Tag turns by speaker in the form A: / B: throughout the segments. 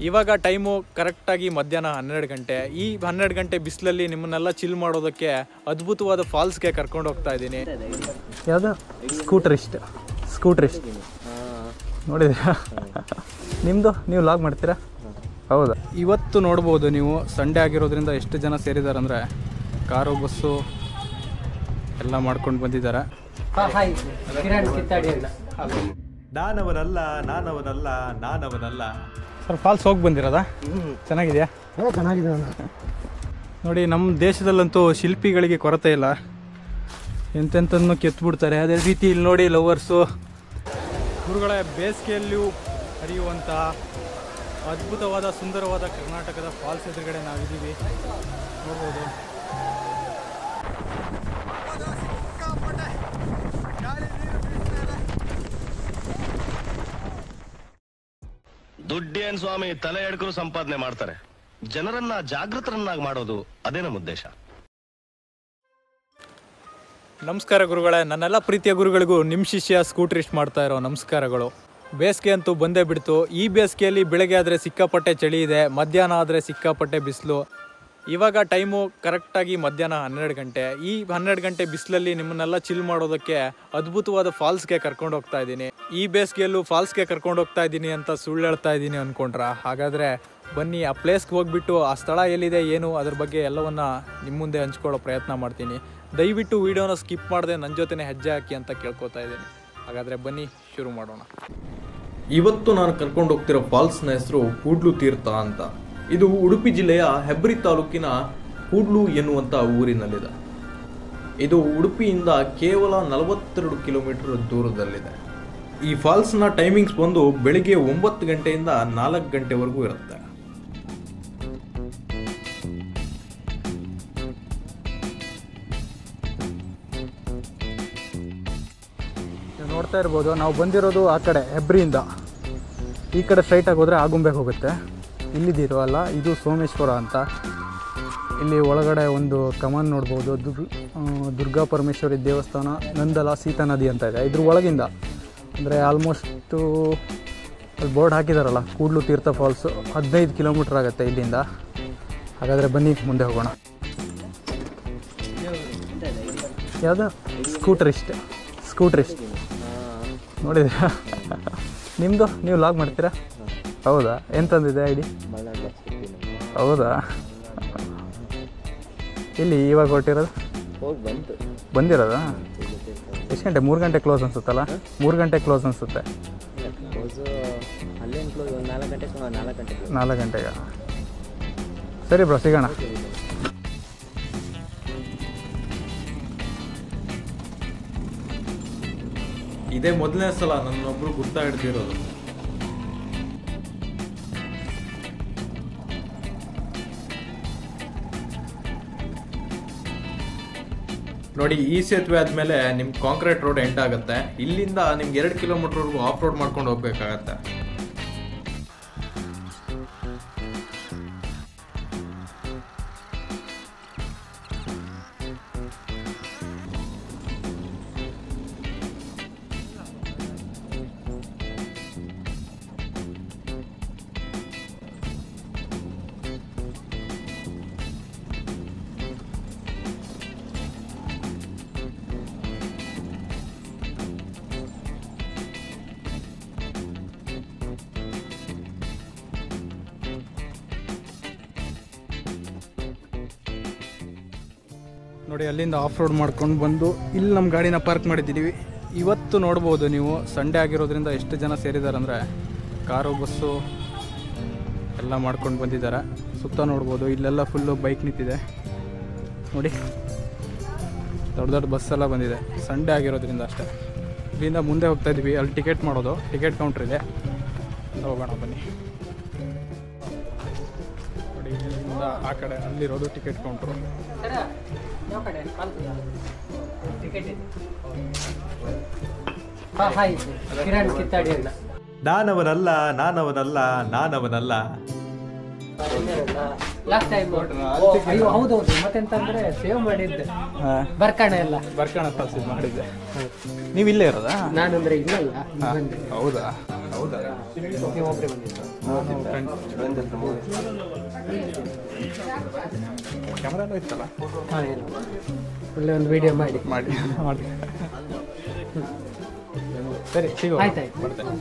A: ಇವಾಗ ಟೈಮು ಕರೆಕ್ಟಾಗಿ ಮಧ್ಯಾಹ್ನ 12 ಗಂಟೆ. ಈ 12 ಗಂಟೆ ಬಿಸಿಲಲ್ಲಿ ನಿಮ್ಮನ್ನೆಲ್ಲ ಚಿಲ್ ಮಾಡೋದಕ್ಕೆ ಅದ್ಭುತವಾದ ಫಾಲ್ಸ್ಗೆ ಕರ್ಕೊಂಡು ಹೋಗ್ತಾ ಇದ್ದೀನಿ. ಯಾವುದು ಸ್ಕೂಟ್ರಿಸ್ಟ್ ನೋಡಿದ್ದೀರಾ? ನಿಮ್ಮದು ನೀವು ಲಾಗ್ ಮಾಡ್ತೀರಾ? ಹೌದಾ. ಇವತ್ತು ನೋಡ್ಬೋದು ನೀವು, ಸಂಡೇ ಆಗಿರೋದ್ರಿಂದ ಎಷ್ಟು ಜನ ಸೇರಿದ್ದಾರೆ ಅಂದರೆ ಕಾರು ಬಸ್ಸು ಎಲ್ಲ ಮಾಡ್ಕೊಂಡು ಬಂದಿದ್ದಾರೆ. ನಾನವನಲ್ಲ ಸರ್. ಫಾಲ್ಸ್ ಹೋಗಿ ಬಂದಿರೋದಾ? ಚೆನ್ನಾಗಿದೆಯಾ?
B: ಚೆನ್ನಾಗಿದೆ
A: ನೋಡಿ, ನಮ್ಮ ದೇಶದಲ್ಲಂತೂ ಶಿಲ್ಪಿಗಳಿಗೆ ಕೊರತೆ ಇಲ್ಲ, ಎಂತೆಂಥನ್ನು ಕೆತ್ಬಿಡ್ತಾರೆ. ಅದೇ ರೀತಿ ಇಲ್ಲಿ ನೋಡಿ, ಲವರ್ಸು ಗುರುಗಳ ಬೇಸಿಗೆಯಲ್ಲೂ ಹರಿಯುವಂಥ ಅದ್ಭುತವಾದ ಸುಂದರವಾದ ಕರ್ನಾಟಕದ ಫಾಲ್ಸ್ ಎದುರುಗಡೆ ನಾವಿದ್ದೀವಿ, ನೋಡ್ಬೋದು.
C: ದುಡ್ಡೇನ್ ಸ್ವಾಮಿ, ತಲೆ ಎಡ್ಕರು ಸಂಪಾದನೆ ಮಾಡ್ತಾರೆ. ಜನರನ್ನ ಜಾಗೃತರನ್ನಾಗಿ ಮಾಡೋದು ಅದೇ ನಮ್ಮ ಉದ್ದೇಶ.
A: ನಮಸ್ಕಾರ ಗುರುಗಳೇ, ನನ್ನೆಲ್ಲ ಪ್ರೀತಿಯ ಗುರುಗಳಿಗೂ ನಿಮ್ಮ ಶಿಷ್ಯ ಸ್ಕೂಟ್ರಿಸ್ಟ್ ಮಾಡ್ತಾ ಇರೋ ನಮಸ್ಕಾರಗಳು. ಬೇಸಿಗೆ ಅಂತೂ ಬಂದೇ ಬಿಡ್ತು. ಈ ಬೇಸಿಗೆಯಲ್ಲಿ ಬೆಳಗ್ಗೆ ಆದರೆ ಸಿಕ್ಕಾಪಟ್ಟೆ ಚಳಿ ಇದೆ, ಮಧ್ಯಾಹ್ನ ಆದರೆ ಸಿಕ್ಕಾಪಟ್ಟೆ ಬಿಸಿಲು. ಇವಾಗ ಟೈಮು ಕರೆಕ್ಟಾಗಿ ಮಧ್ಯಾಹ್ನ 12 ಗಂಟೆ. ಈ 12 ಗಂಟೆ ಬಿಸಿಲಲ್ಲಿ ನಿಮ್ಮನ್ನೆಲ್ಲ ಚಿಲ್ ಮಾಡೋದಕ್ಕೆ ಅದ್ಭುತವಾದ ಫಾಲ್ಸ್ಗೆ ಕರ್ಕೊಂಡು ಹೋಗ್ತಾ ಇದ್ದೀನಿ. ಈ ಬೇಸಿಗೆಯಲ್ಲೂ ಫಾಲ್ಸ್ಗೆ ಕರ್ಕೊಂಡು ಹೋಗ್ತಾ ಇದ್ದೀನಿ ಅಂತ ಸುಳ್ಳು ಹೇಳ್ತಾ ಇದ್ದೀನಿ ಅಂದ್ಕೊಂಡ್ರ? ಹಾಗಾದರೆ ಬನ್ನಿ, ಆ ಪ್ಲೇಸ್ಗೆ ಹೋಗ್ಬಿಟ್ಟು ಆ ಸ್ಥಳ ಎಲ್ಲಿದೆ, ಏನು ಅದ್ರ ಬಗ್ಗೆ ಎಲ್ಲವನ್ನ ನಿಮ್ಮ ಮುಂದೆ ಹಂಚ್ಕೊಳ್ಳೋ ಪ್ರಯತ್ನ ಮಾಡ್ತೀನಿ. ದಯವಿಟ್ಟು ವಿಡಿಯೋನ ಸ್ಕಿಪ್ ಮಾಡದೆ ನನ್ನ ಜೊತೆನೇ ಹೆಜ್ಜೆ ಹಾಕಿ ಅಂತ ಕೇಳ್ಕೊತಾ ಇದ್ದೀನಿ. ಹಾಗಾದರೆ ಬನ್ನಿ, ಶುರು ಮಾಡೋಣ. ಇವತ್ತು ನಾನು ಕರ್ಕೊಂಡು ಹೋಗ್ತಿರೋ ಫಾಲ್ಸ್ನ ಹೆಸರು ಕೂಡ್ಲು ತೀರ್ಥ ಅಂತ. ಇದು ಉಡುಪಿ ಜಿಲ್ಲೆಯ ಹೆಬ್ರಿ ತಾಲೂಕಿನ ಕೂಡ್ಲು ಎನ್ನುವಂಥ ಊರಿನಲ್ಲಿದೆ. ಇದು ಉಡುಪಿಯಿಂದ ಕೇವಲ 42 ಕಿಲೋಮೀಟರ್ ದೂರದಲ್ಲಿದೆ. ಈ ಫಾಲ್ಸ್ನ ಟೈಮಿಂಗ್ಸ್ ಬಂದು ಬೆಳಿಗ್ಗೆ 9 ಗಂಟೆಯಿಂದ 4 ಗಂಟೆವರೆಗೂ ಇರುತ್ತೆ. ನೋಡ್ತಾ ಇರ್ಬೋದು, ನಾವು ಬಂದಿರೋದು ಆ ಕಡೆ ಹೆಬ್ರಿಯಿಂದ. ಈ ಕಡೆ ಸ್ಟ್ರೈಟಾಗಿ ಹೋದರೆ ಆಗುಂಬೆಗೆ ಹೋಗುತ್ತೆ. ಇಲ್ಲಿದ್ದೀರೋ ಅಲ್ಲ, ಇದು ಸೋಮೇಶ್ವರ ಅಂತ. ಇಲ್ಲಿ ಒಳಗಡೆ ಒಂದು ಕಮಾನ್ ನೋಡ್ಬೋದು. ದುರ್ಗಾ ಪರಮೇಶ್ವರಿ ದೇವಸ್ಥಾನ, ನಂದಲ ಸೀತಾ ನದಿ ಅಂತ ಇದೆ. ಇದ್ರ ಒಳಗಿಂದ ಅಂದರೆ ಆಲ್ಮೋಸ್ಟು ಅಲ್ಲಿ ಬೋರ್ಡ್ ಹಾಕಿದಾರಲ್ಲ, ಕೂಡ್ಲು ತೀರ್ಥ ಫಾಲ್ಸು 15 ಕಿಲೋಮೀಟ್ರ್ ಆಗುತ್ತೆ ಇಲ್ಲಿಂದ. ಹಾಗಾದರೆ ಬನ್ನಿ ಮುಂದೆ ಹೋಗೋಣ. ಯಾವುದು? ಸ್ಕೂಟ್ರಿಸ್ಟ್ ನೋಡಿದ್ದೀರಾ? ನಿಮ್ಮದು ನೀವು ಲಾಗ್ ಮಾಡ್ತೀರಾ? ಹೌದಾ. ಎಂತಂದಿದೆ ಐಡಿ? ಹೌದಾ. ಇಲ್ಲಿ ಇವಾಗ ಹೊರಟಿರೋದು? ಬಂದಿರೋದಾ? ಎಷ್ಟು ಗಂಟೆ? 3 ಗಂಟೆ ಕ್ಲೋಸ್ ಅನ್ಸುತ್ತಲ್ಲ? 3 ಗಂಟೆ ಕ್ಲೋಸ್ ಅನಿಸುತ್ತೆ. 4 ಗಂಟೆಗೆ. ಸರಿ ಬ್ರೋ, ಸಿಗೋಣ. ಇದೇ ಮೊದಲನೇ ಸಲ ನನ್ನೊಬ್ರು ಗುರ್ತಾ ಹಿಡ್ದಿರೋದು. ನೋಡಿ, ಈ ಸೇತುವೆ ಆದಮೇಲೆ ನಿಮ್ಗೆ ಕಾಂಕ್ರೀಟ್ ರೋಡ್ ಎಂಡ್ ಆಗುತ್ತೆ. ಇಲ್ಲಿಂದ ನಿಮ್ಗೆ 2 ಕಿಲೋಮೀಟರ್ವರೆಗೂ ಆಫ್ ರೋಡ್ ಮಾಡ್ಕೊಂಡು ಹೋಗ್ಬೇಕಾಗತ್ತೆ. ನೋಡಿ, ಅಲ್ಲಿಂದ ಆಫ್ ರೋಡ್ ಮಾಡ್ಕೊಂಡು ಬಂದು ಇಲ್ಲಿ ನಮ್ಮ ಗಾಡಿನ ಪಾರ್ಕ್ ಮಾಡಿದ್ದೀವಿ. ಇವತ್ತು ನೋಡ್ಬೋದು ನೀವು, ಸಂಡೇ ಆಗಿರೋದ್ರಿಂದ ಎಷ್ಟು ಜನ ಸೇರಿದ್ದಾರೆ ಅಂದರೆ ಕಾರು ಬಸ್ಸು ಎಲ್ಲ ಮಾಡ್ಕೊಂಡು ಬಂದಿದ್ದಾರೆ. ಸುತ್ತ ನೋಡ್ಬೋದು, ಇಲ್ಲೆಲ್ಲ ಫುಲ್ಲು ಬೈಕ್ ನಿಂತಿದೆ ನೋಡಿ. ದೊಡ್ಡ ದೊಡ್ಡ ಬಸ್ಸೆಲ್ಲ ಬಂದಿದೆ, ಸಂಡೇ ಆಗಿರೋದ್ರಿಂದ ಅಷ್ಟೇ. ಇಲ್ಲಿಂದ ಮುಂದೆ ಹೋಗ್ತಾ ಇದ್ದೀವಿ. ಅಲ್ಲಿ ಟಿಕೆಟ್ ಮಾಡೋದು, ಟಿಕೆಟ್ ಕೌಂಟ್ರ್ ಇದೆ, ಹೋಗೋಣ ಬನ್ನಿ. ನೋಡಿ, ಇಲ್ಲಿಂದ ಆ ಕಡೆ ಅಲ್ಲಿರೋದು ಟಿಕೆಟ್ ಕೌಂಟ್ರು.
B: ನಾನವನಲ್ಲ ಲಾಸ್ಟ್ ಟೈಮ್ ಅಯ್ಯೋ ಹೌದೌದು ಮತ್ತೆಂತಂದ್ರೆ ಸೇವ್ ಮಾಡಿದ್ದೆ ಬರ್ಕಣ ಎಲ್ಲ
A: ಬರ್ಕಣ ಫಾಲ್ಸ್ ಇದು ಮಾಡಿದ್ದೆ. ನೀವು ಇಲ್ಲೇ ಇರೋದಾ?
B: ನಾನಂದ್ರೆ ಇಲ್ಲಲ್ಲ ಬಂದೆ.
A: ಹೌದಾ ಹೌದಾ
B: ನೀವು ಒಬ್ಬರೇ ಬಂದಿದ್ದು.
A: ಕ್ಯಾಮ್ರಾ ಎಲ್ಲ ಇತ್ತಲ್ಲ?
B: ಹಾಂ ಏನು ಒಳ್ಳೆ ಒಂದು ವಿಡಿಯೋ ಮಾಡಿ
A: ಮಾಡಿ ಮಾಡಿ ಸರಿ ಸಿಗುವ.
B: ಆಯ್ತಾಯ್ತು.
A: ಬರ್ತೇನೆ.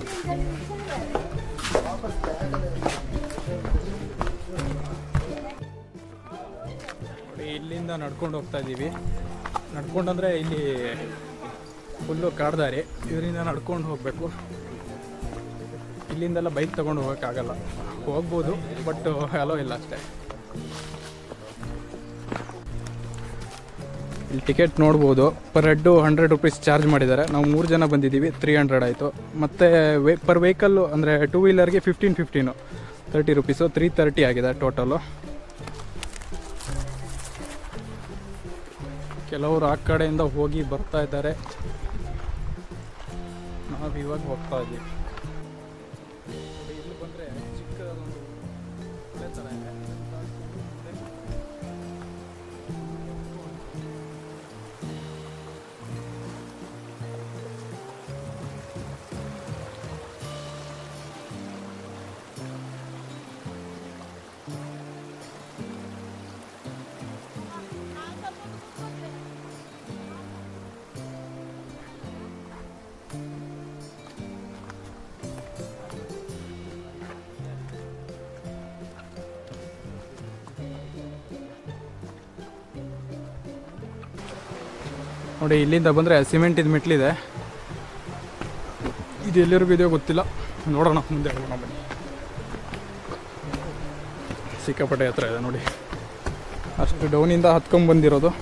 A: ಇಲ್ಲಿಂದ ನಡ್ಕೊಂಡು ಹೋಗ್ತಾ ಇದ್ದೀವಿ. ನಡ್ಕೊಂಡಂದರೆ ಇಲ್ಲಿ ಫುಲ್ಲು ಕಾಡ್ದಾರಿ, ಇದರಿಂದ ನಡ್ಕೊಂಡು ಹೋಗಬೇಕು. ಇಲ್ಲಿಂದೆಲ್ಲ ಬೈಕ್ ತೊಗೊಂಡು ಹೋಗೋಕ್ಕಾಗಲ್ಲ. ಹೋಗ್ಬೋದು ಬಟ್ ಅಲೋ ಇಲ್ಲ ಅಷ್ಟೇ. ಇಲ್ಲಿ ಟಿಕೆಟ್ ನೋಡ್ಬೋದು. ಪರ್ ಹೆಡ್ಡು 100 ರುಪೀಸ್ ಚಾರ್ಜ್ ಮಾಡಿದ್ದಾರೆ. ನಾವು 3 ಜನ ಬಂದಿದ್ದೀವಿ, 300 ಆಯಿತು. ಮತ್ತು ಪರ್ ವೆಹಿಕಲ್ಲು ಅಂದರೆ 2 ವೀಲರ್ಗೆ 15 30 ರುಪೀಸು, 330 ಆಗಿದೆ ಟೋಟಲು. ಕೆಲವರು ಆ ಕಡೆಯಿಂದ ಹೋಗಿ ಬರ್ತಾ ಇದ್ದಾರೆ, ನಾವು ಇವಾಗ ಹೋಗ್ತಾ ಇದ್ದೀವಿ. ಇಲ್ಲಿ ಬಂದರೆ ಚಿಕ್ಕದೊಂದು ಒಳ್ಳೆ ಥರ ಇದೆ. ನೋಡಿ ಇಲ್ಲಿಂದ ಬಂದರೆ ಸಿಮೆಂಟಿದ ಮೆಟ್ಲಿದೆ. ಇದು ಎಲ್ಲಿವರೆಗೂ ಇದೆಯೋ ಗೊತ್ತಿಲ್ಲ, ನೋಡೋಣ ಮುಂದೆ ಹೋಗೋಣ ಬನ್ನಿ. ಸಿಕ್ಕಾಪಟ್ಟೆ ಹತ್ರ ಇದೆ ನೋಡಿ, ಅಷ್ಟು ಡೌನಿಂದ ಹತ್ಕೊಂಡ್ಬಂದಿರೋದು.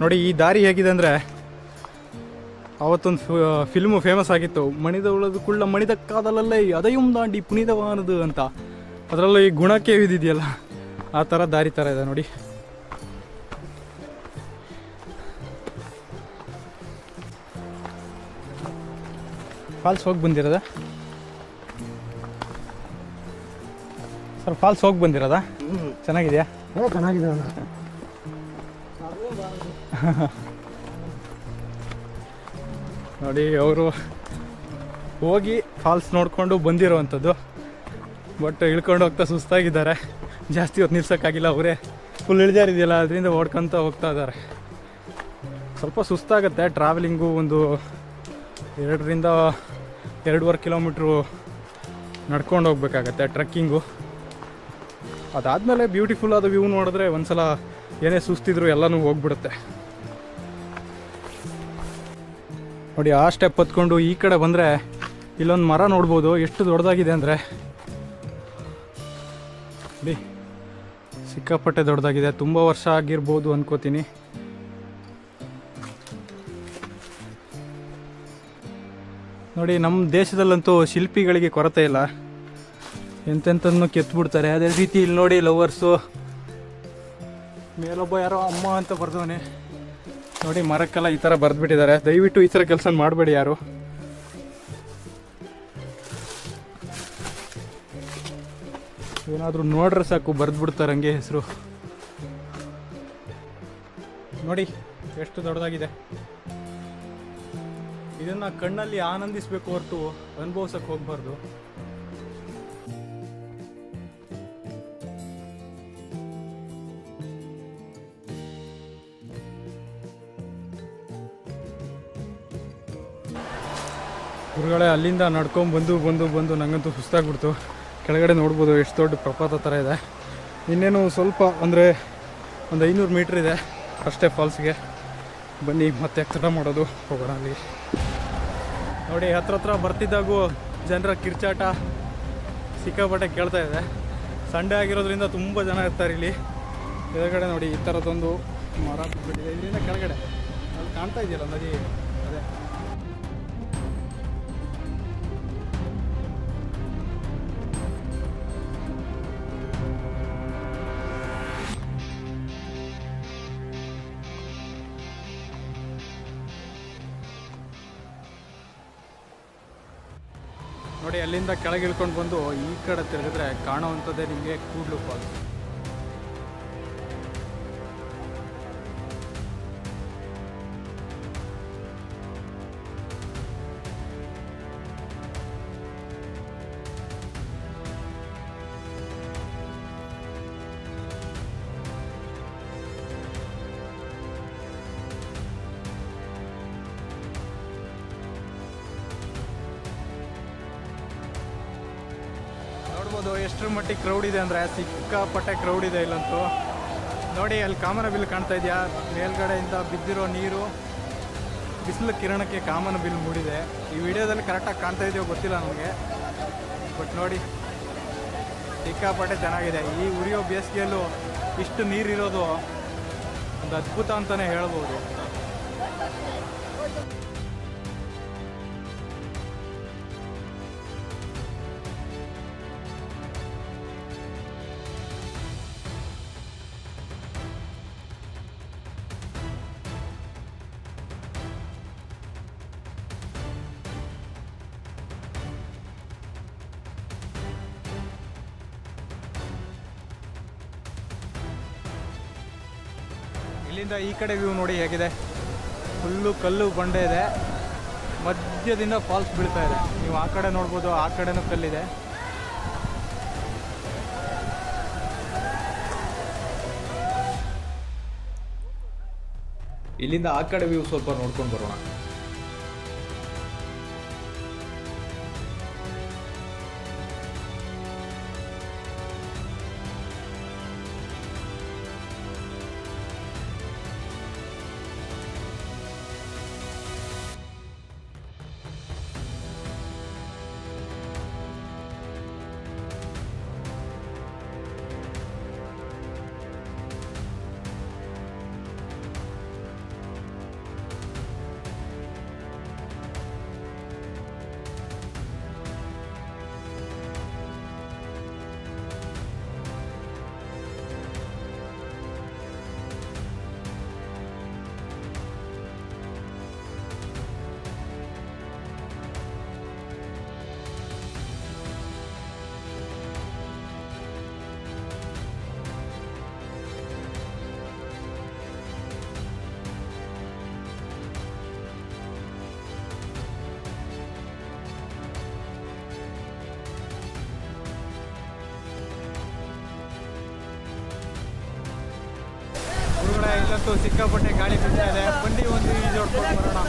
A: ನೋಡಿ ಈ ದಾರಿ ಹೇಗಿದೆ ಅಂದರೆ, ಅವತ್ತೊಂದು ಫಿಲ್ಮು ಫೇಮಸ್ ಆಗಿತ್ತು, ಮಣಿದ ಉಳದು ಕುಳ್ಳ ಮಣಿದ ಕಾದಲಲ್ಲೇ ಅದೆಯಂ ದಾಂಡಿ ಪುನೀತವಾನದು ಅಂತ. ಅದರಲ್ಲೂ ಈ ಗುಣಕ್ಕೆ ಇದಿದೆಯಲ್ಲ, ಆ ಥರ ದಾರಿ ಥರ ಇದೆ ನೋಡಿ. ಫಾಲ್ಸ್ ಹೋಗಿ ಬಂದಿರೋದಾ ಸರ್? ಫಾಲ್ಸ್ ಹೋಗಿ ಬಂದಿರೋದಾ? ಚೆನ್ನಾಗಿದೆಯಾ?
B: ಚೆನ್ನಾಗಿದೆ.
A: ನೋಡಿ ಅವರು ಹೋಗಿ ಫಾಲ್ಸ್ ನೋಡಿಕೊಂಡು ಬಂದಿರೋವಂಥದ್ದು. ಬಟ್ ಇಳ್ಕೊಂಡು ಹೋಗ್ತಾ ಸುಸ್ತಾಗಿದ್ದಾರೆ, ಜಾಸ್ತಿ ಹೊತ್ತು ನಿಲ್ಸೋಕ್ಕಾಗಿಲ್ಲ. ಅವರೇ ಫುಲ್ ಇಳಿಜಾರಿದೆಯಲ್ಲ, ಅದರಿಂದ ಓಡ್ಕೊತ ಹೋಗ್ತಾ ಇದ್ದಾರೆ. ಸ್ವಲ್ಪ ಸುಸ್ತಾಗುತ್ತೆ ಟ್ರಾವೆಲಿಂಗು. ಒಂದು 2 to 2.5 ಕಿಲೋಮೀಟ್ರು ನಡ್ಕೊಂಡು ಹೋಗ್ಬೇಕಾಗತ್ತೆ ಟ್ರೆಕ್ಕಿಂಗು. ಅದಾದಮೇಲೆ ಬ್ಯೂಟಿಫುಲ್ ಆದ ವ್ಯೂ ನೋಡಿದ್ರೆ ಒಂದ್ಸಲ ಏನೇ ಸುಸ್ತಿದ್ರು ಎಲ್ಲನೂ ಹೋಗ್ಬಿಡುತ್ತೆ. ನೋಡಿ ಆ ಸ್ಟೆಪ್ ಹತ್ಕೊಂಡು ಈ ಕಡೆ ಬಂದರೆ ಇಲ್ಲೊಂದು ಮರ ನೋಡ್ಬೋದು, ಎಷ್ಟು ದೊಡ್ಡದಾಗಿದೆ ಅಂದರೆ ನೋಡಿ, ಸಿಕ್ಕಾಪಟ್ಟೆ ದೊಡ್ಡದಾಗಿದೆ. ತುಂಬ ವರ್ಷ ಆಗಿರ್ಬೋದು ಅನ್ಕೋತೀನಿ. ನೋಡಿ ನಮ್ಮ ದೇಶದಲ್ಲಂತೂ ಶಿಲ್ಪಿಗಳಿಗೆ ಕೊರತೆ ಇಲ್ಲ, ಎಂತೆಂಥದನ್ನು ಕೆತ್ಬಿಡ್ತಾರೆ. ಅದೇ ರೀತಿ ಇಲ್ಲಿ ನೋಡಿ ಲವರ್ಸು, ಮೇಲೊಬ್ಬ ಯಾರೋ ಅಮ್ಮ ಅಂತ ಬರ್ದವನೆ ನೋಡಿ, ಮರಕ್ಕೆಲ್ಲ ಈ ಥರ ಬರೆದ್ಬಿಟ್ಟಿದ್ದಾರೆ. ದಯವಿಟ್ಟು ಈ ಥರ ಕೆಲಸ ಮಾಡಬೇಡಿ ಯಾರು. ಏನಾದರೂ ನೋಡ್ರೆ ಸಾಕು ಬರೆದ್ಬಿಡ್ತಾರೆ ಹಂಗೆ ಹೆಸರು. ನೋಡಿ ಎಷ್ಟು ದೊಡ್ಡದಾಗಿದೆ. ಇದನ್ನು ಕಣ್ಣಲ್ಲಿ ಆನಂದಿಸಬೇಕು ಹೊರತು ಅನುಭವಿಸಕ್ಕೆ ಹೋಗ್ಬಾರ್ದು. ಗುರುಗಳೇ ಅಲ್ಲಿಂದ ನಡ್ಕೊಂಡು ಬಂದು ನನಗಂತೂ ಸುಸ್ತಾಗ್ಬಿಡ್ತು. ಕೆಳಗಡೆ ನೋಡ್ಬೋದು ಎಷ್ಟು ದೊಡ್ಡ ಪ್ರಪಾತ ಥರ ಇದೆ. ಇನ್ನೇನು ಸ್ವಲ್ಪ ಅಂದರೆ ಒಂದು 500 ಮೀಟ್ರ್ ಇದೆ ಅಷ್ಟೇ ಫಾಲ್ಸ್ಗೆ. ಬನ್ನಿ ಮತ್ತೆ ಎಕ್ಸ್ಟ್ರಾ ಮಾಡೋದು, ಹೋಗೋಣ ಅಲ್ಲಿ. ನೋಡಿ ಹತ್ರ ಬರ್ತಿದ್ದಾಗೂ ಜನರ ಕಿರ್ಚಾಟ ಸಿಕ್ಕಾಪಟ್ಟೆ ಕೇಳ್ತಾ ಇದೆ. ಸಂಡೇ ಆಗಿರೋದ್ರಿಂದ ತುಂಬ ಜನ ಇರ್ತಾರೆ ಇಲ್ಲಿ. ಕೆಳಗಡೆ ನೋಡಿ ಈ ಥರದೊಂದು ಮರ ಬಿಟ್ಟಿದೆ, ಇದರಿಂದ ಕೆಳಗಡೆ ಅಲ್ಲಿ ಕಾಣ್ತಾ ಇದೆಯಲ್ಲ ನದಿ, ಅದೇ ನೋಡಿ ಅಲ್ಲಿಂದ ಕೆಳಗೆ ಇಳ್ಕೊಂಡು ಬಂದು ಈ ಕಡೆ ತಿರುಗಿದ್ರೆ ಕಾಣುವಂಥದ್ದೇ ನಿಮಗೆ ಕೂಡ್ಲು ಫಾಲ್ಸ್. ನೋಡ್ಬೋದು ಎಷ್ಟರ ಮಟ್ಟಿಗೆ ಕ್ರೌಡ್ ಇದೆ ಅಂದರೆ ಸಿಕ್ಕಾಪಟ್ಟೆ ಕ್ರೌಡ್ ಇದೆ ಇಲ್ಲಂತೂ. ನೋಡಿ ಅಲ್ಲಿ ಕಾಮನಬಿಲ್ಲು ಕಾಣ್ತಾ ಇದೆಯಾ, ಮೇಲ್ಗಡೆಯಿಂದ ಬಿದ್ದಿರೋ ನೀರು ಬಿಸಿಲು ಕಿರಣಕ್ಕೆ ಕಾಮನಬಿಲ್ಲು ಮೂಡಿದೆ. ಈ ವಿಡಿಯೋದಲ್ಲಿ ಕರೆಕ್ಟಾಗಿ ಕಾಣ್ತಾ ಇದೆಯೋ ಗೊತ್ತಿಲ್ಲ ನನಗೆ, ಬಟ್ ನೋಡಿ ಸಿಕ್ಕಾಪಟ್ಟೆ ಚೆನ್ನಾಗಿದೆ. ಈ ಉರಿಯೋ ಬೇಸಿಗೆಯಲ್ಲೂ ಇಷ್ಟು ನೀರಿರೋದು ಒಂದು ಅದ್ಭುತ ಅಂತಲೇ ಹೇಳ್ಬೋದು. ಇಲ್ಲಿಂದ ಈ ಕಡೆ ವ್ಯೂ ನೋಡಿ ಹೇಗಿದೆ, ಫುಲ್ಲು ಕಲ್ಲು ಬಂಡೆ ಇದೆ, ಮಧ್ಯದಿಂದ ಫಾಲ್ಸ್ ಬೀಳ್ತಾ ಇದೆ. ನೀವು ಆ ಕಡೆ ನೋಡ್ಬೋದು, ಆ ಕಡೆನೂ ಕಲ್ಲಿದೆ. ಇಲ್ಲಿಂದ ಆ ಕಡೆ ವ್ಯೂ ಸ್ವಲ್ಪ ನೋಡ್ಕೊಂಡು ಬರೋಣ. ಇಲ್ಲಂತೂ ಸಿಕ್ಕಾಪಟ್ಟೆ ಗಾಳಿ ಬಿಡ್ತಾ ಇದೆ. ಬನ್ನಿ ಒಂದು ಈಜೋಡ್ಕೊಂಡು ಬರೋಣ.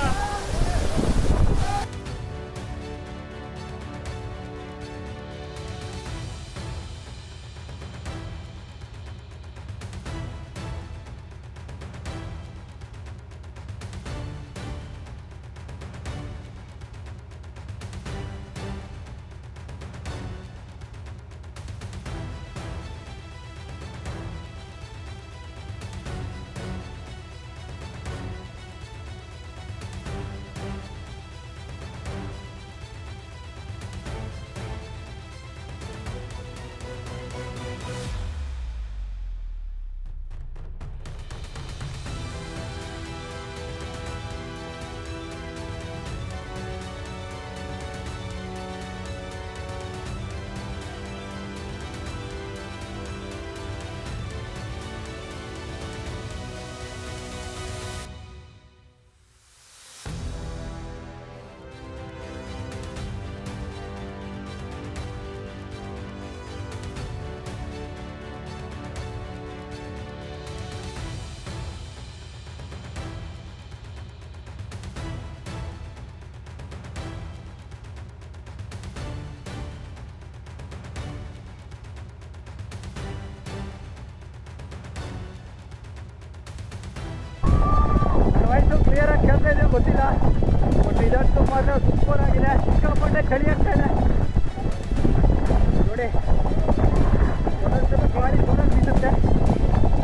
A: ಕ್ಲಿಯರ್ ಆಗಿ ಕೇಳ್ತಾ ಇದೆಯೋ ಗೊತ್ತಿಲ್ಲ, ಬಟ್ ಇದಂತೂ ಮಾತ್ರ ಸೂಪರ್ ಆಗಿದೆ. ಸಿಕ್ಕಾಪಟ್ಟೆ ಚಳಿ ಆಗ್ತಾ ಇದೆ ನೋಡಿ. ಒಂದೊಂದ್ಸಲ ಗಾಳಿ ಒಂದೊಂದು ಬೀಸುತ್ತೆ,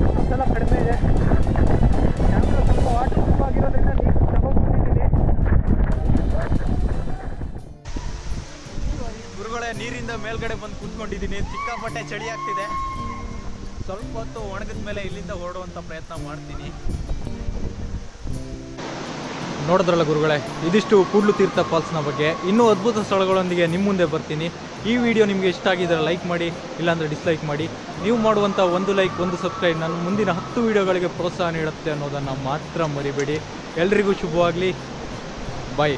A: ಒಂದೊಂದ್ಸಲ ಕಡಿಮೆ ಇದೆ. ಕ್ಯಾಮ್ರಾ ಸ್ವಲ್ಪ ವಾಟರ್ ಪ್ರೂಫ್ ಆಗಿರೋದ್ರಿಂದ ನೀರು ತಗೊಂಡ್ಬಂದಿದ್ದೀನಿ. ಗುರುಗಳೇ, ನೀರಿಂದ ಮೇಲ್ಗಡೆ ಬಂದು ಕೂತ್ಕೊಂಡಿದ್ದೀನಿ. ಸಿಕ್ಕಾಪಟ್ಟೆ ಚಳಿ ಆಗ್ತಿದೆ. ಸ್ವಲ್ಪ ಹೊತ್ತು ಒಣಗಿದ ಮೇಲೆ ಇಲ್ಲಿಂದ ಹೊರಡುವಂಥ ಪ್ರಯತ್ನ ಮಾಡ್ತೀನಿ. ನೋಡಿದ್ರಲ್ಲ ಗುರುಗಳೇ, ಇದಿಷ್ಟು ಕೂಡ್ಲು ತೀರ್ಥ ಫಾಲ್ಸ್ನ ಬಗ್ಗೆ. ಇನ್ನೂ ಅದ್ಭುತ ಸ್ಥಳಗಳೊಂದಿಗೆ ನಿಮ್ಮ ಮುಂದೆ ಬರ್ತೀನಿ. ಈ ವಿಡಿಯೋ ನಿಮಗೆ ಇಷ್ಟ ಆಗಿದ್ದರೆ ಲೈಕ್ ಮಾಡಿ, ಇಲ್ಲಾಂದರೆ ಡಿಸ್ಲೈಕ್ ಮಾಡಿ. ನೀವು ಮಾಡುವಂಥ ಒಂದು ಲೈಕ್, ಒಂದು ಸಬ್ಸ್ಕ್ರೈಬ್ ನನ್ನ ಮುಂದಿನ 10 ವಿಡಿಯೋಗಳಿಗೆ ಪ್ರೋತ್ಸಾಹ ನೀಡುತ್ತೆ ಅನ್ನೋದನ್ನು ಮಾತ್ರ ಮರಿಬೇಡಿ. ಎಲ್ರಿಗೂ ಶುಭವಾಗಲಿ. ಬಾಯ್.